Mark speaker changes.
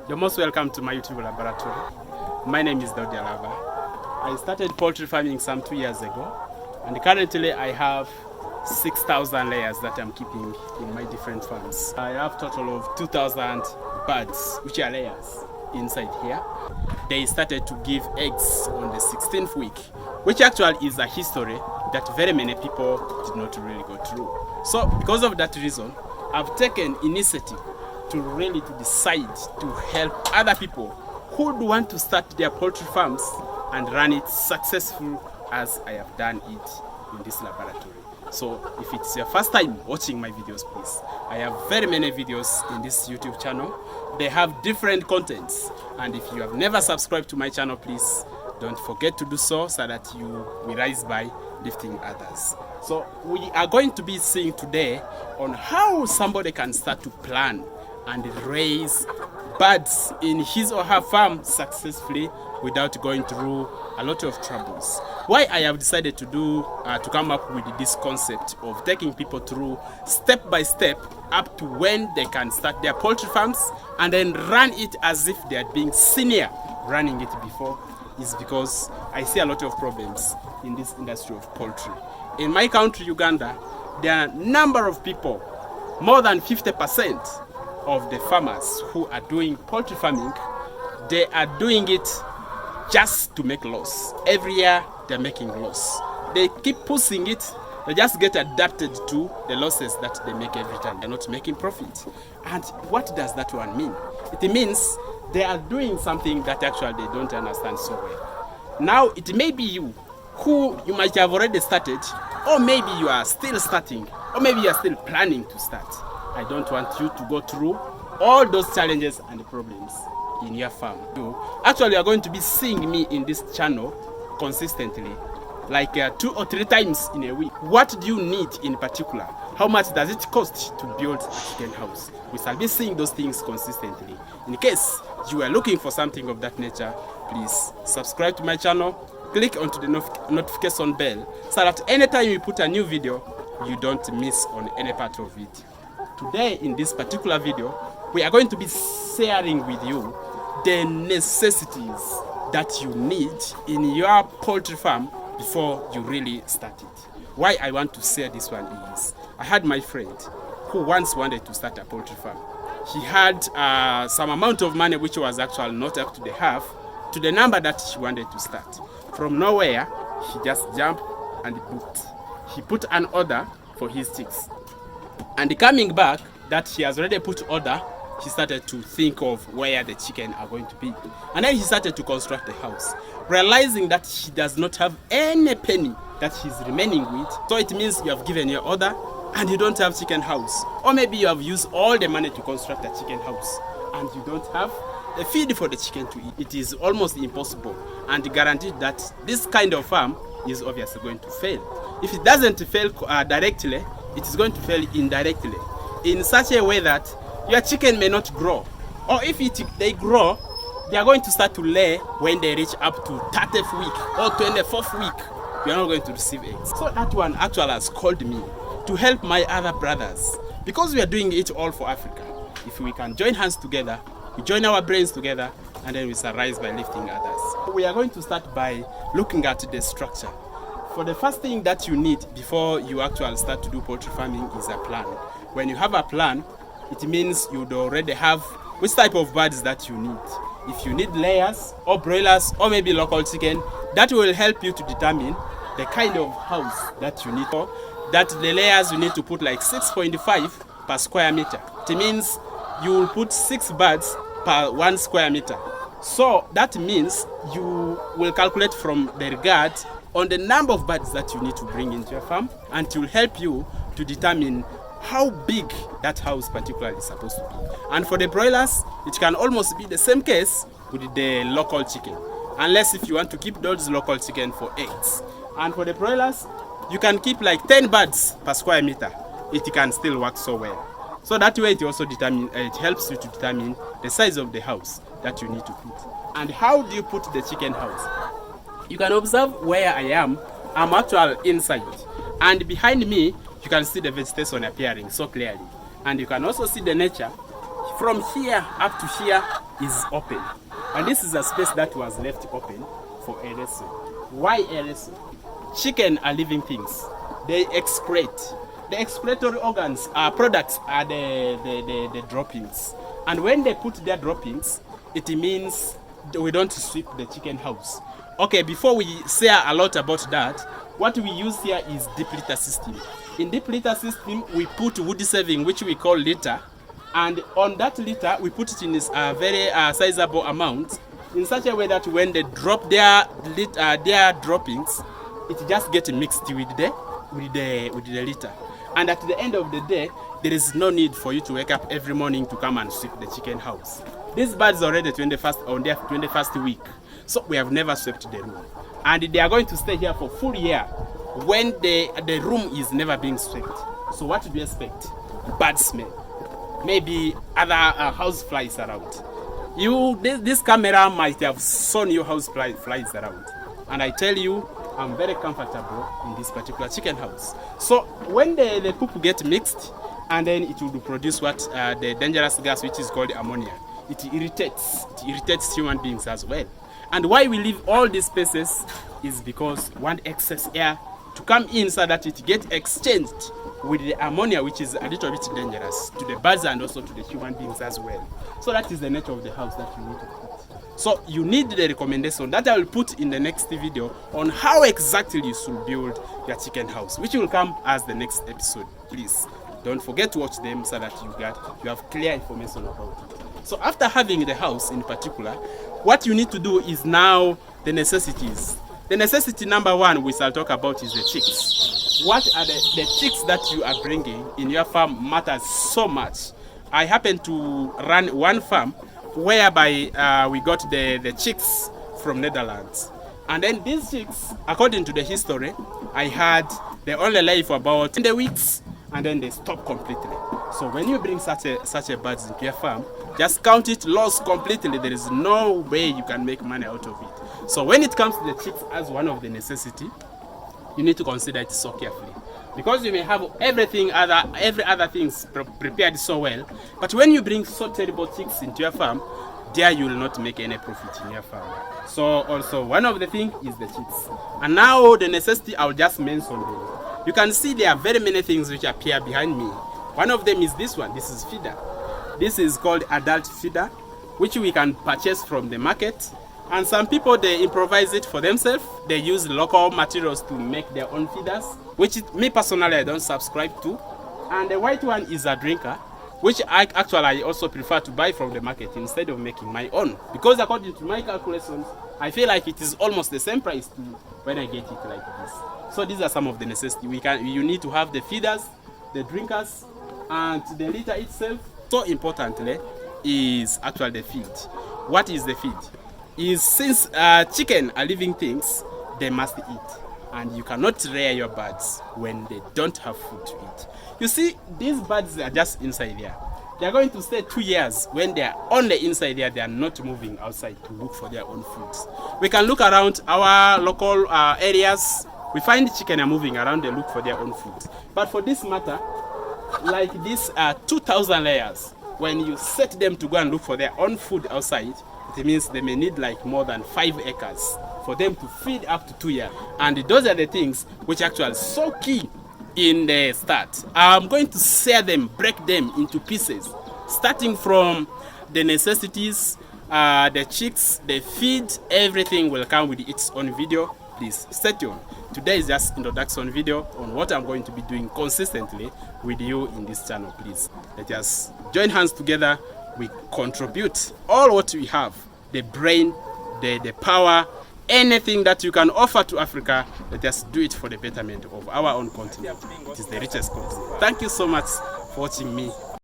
Speaker 1: You're most welcome to my YouTube laboratory. My name is Daudi Alaba. I started poultry farming some 2 years ago, and currently I have 6,000 layers that I'm keeping in my different farms. I have total of 2,000 birds, which are layers, inside here. They started to give eggs on the 16th week, which actually is a history that very many people did not really go through. So because of that reason, I've taken initiative to decide to help other people who would want to start their poultry farms and run it successful as I have done it in this laboratory. So if it's your first time watching my videos, please, I have very many videos in this YouTube channel. They have different contents, and if you have never subscribed to my channel, please don't forget to do so that you will rise by lifting others. So we are going to be seeing today on how somebody can start to plan and raise birds in his or her farm successfully without going through a lot of troubles. Why I have decided to come up with this concept of taking people through step by step up to when they can start their poultry farms and then run it as if they are being senior running it before is because I see a lot of problems in this industry of poultry. In my country, Uganda, there are a number of people, more than 50% of the farmers who are doing poultry farming, they are doing it just to make loss. Every year they're making loss. They keep pushing it, they just get adapted to the losses that they make every time. They're not making profit. And what does that one mean? It means they are doing something that actually they don't understand so well. Now it may be you who you might have already started, or maybe you are still starting, or maybe you are still planning to start. I don't want you to go through all those challenges and problems in your farm. Actually, you are going to be seeing me in this channel consistently, like 2 or 3 times in a week. What do you need in particular? How much does it cost to build a chicken house? We shall be seeing those things consistently. In case you are looking for something of that nature, please subscribe to my channel, click onto the notification bell so that anytime you put a new video, you don't miss on any part of it. Today, in this particular video, we are going to be sharing with you the necessities that you need in your poultry farm before you really start it. Why I want to share this one is, I had my friend who once wanted to start a poultry farm. He had some amount of money which was actually not up to the half to the number that she wanted to start. From nowhere, he just jumped and booked. He put an order for his chicks. And coming back, that he has already put order, he started to think of where the chicken are going to be. And then he started to construct the house, realizing that he does not have any penny that he's remaining with. So it means you have given your order and you don't have chicken house. Or maybe you have used all the money to construct a chicken house and you don't have a feed for the chicken to eat. It is almost impossible and guaranteed that this kind of farm is obviously going to fail. If it doesn't fail directly, it is going to fail indirectly in such a way that your chicken may not grow. Or if they grow, they are going to start to lay when they reach up to 30th week or 24th week. You are not going to receive eggs. So that one actually has called me to help my other brothers, because we are doing it all for Africa. If we can join hands together, we join our brains together, and then we shall rise by lifting others. We are going to start by looking at the structure. For the first thing that you need before you actually start to do poultry farming is a plan. When you have a plan, it means you'd already have which type of birds that you need. If you need layers or broilers or maybe local chicken, that will help you to determine the kind of house that you need. That the layers you need to put like 6.5 per square meter. It means you will put 6 birds per 1 square meter. So that means you will calculate from the regard on the number of birds that you need to bring into your farm, and it will help you to determine how big that house particularly is supposed to be. And for the broilers, it can almost be the same case with the local chicken, unless if you want to keep those local chicken for eggs. And for the broilers, you can keep like 10 birds per square meter. It can still work so well. So that way it also it helps you to determine the size of the house that you need to put. And how do you put the chicken house? You can observe where I am. I'm actually inside, and behind me you can see the vegetation appearing so clearly, and you can also see the nature from here up to here. is open. And this is a space that was left open for aeration. Why aeration? Chicken are living things. They excrete. The excretory organs, products are the droppings. And when they put their droppings, it means we don't sweep the chicken house. Okay, before we say a lot about that, what we use here is deep litter system. In deep litter system, we put wood saving, which we call litter. And on that litter, we put it in this very sizable amount, in such a way that when they drop their droppings, it just gets mixed with the litter. And at the end of the day, there is no need for you to wake up every morning to come and sweep the chicken house. These birds are already on their 21st week, so we have never swept the room. And they are going to stay here for full year when the room is never being swept. So what do you expect? Bad smell. Maybe other house flies around. This camera might have shown you house flies around. And I tell you, I'm very comfortable in this particular chicken house. So when the poop get mixed, and then it will produce what the dangerous gas, which is called ammonia. It irritates human beings as well. And why we leave all these spaces is because we want excess air to come in so that it gets exchanged with the ammonia, which is a little bit dangerous to the birds and also to the human beings as well. So that is the nature of the house that you need to put. So you need the recommendation that I will put in the next video on how exactly you should build your chicken house, which will come as the next episode. Please don't forget to watch them so that you have clear information about it. So after having the house in particular, what you need to do is now the necessities. The necessity number one we shall talk about is the chicks. What are the chicks that you are bringing in your farm matters so much. I happen to run one farm whereby we got the chicks from Netherlands. And then these chicks, according to the history, I had they only live for about 20 weeks and then they stop completely. So when you bring such a birds into your farm, just count it lost completely. There is no way you can make money out of it. So when it comes to the chicks as one of the necessity, you need to consider it so carefully. Because you may have every other things prepared so well, but when you bring so terrible chicks into your farm, there you will not make any profit in your farm. So also one of the things is the chicks. And now the necessity, I'll just mention them. You can see there are very many things which appear behind me. One of them is this one. This is feeder. This is called adult feeder, which we can purchase from the market. And some people, they improvise it for themselves. They use local materials to make their own feeders, which me personally I don't subscribe to. And the white one is a drinker, which I also prefer to buy from the market instead of making my own. Because according to my calculations, I feel like it is almost the same price to when I get it like this. So these are some of the necessities. You need to have the feeders, the drinkers, and the litter itself. So importantly is actually the feed. What is the feed? Is since chicken are living things, they must eat. And you cannot rear your birds when they don't have food to eat. You see, these birds are just inside there. They are going to stay 2 years. When they are only inside there, they are not moving outside to look for their own foods. We can look around our local areas. We find chicken are moving around, they look for their own foods. But for this matter, like these 2,000 layers, when you set them to go and look for their own food outside, it means they may need like more than 5 acres for them to feed up to 2 years. And those are the things which actually so key in the start. I'm going to share them, break them into pieces, starting from the necessities, the chicks, the feed, everything will come with its own video. Please stay tuned. Today is just introduction video on what I'm going to be doing consistently with you in this channel. Please let us join hands together. We contribute all what we have, the brain, the power, anything that you can offer to Africa. Let us do it for the betterment of our own continent. It is the richest continent. Thank you so much for watching me.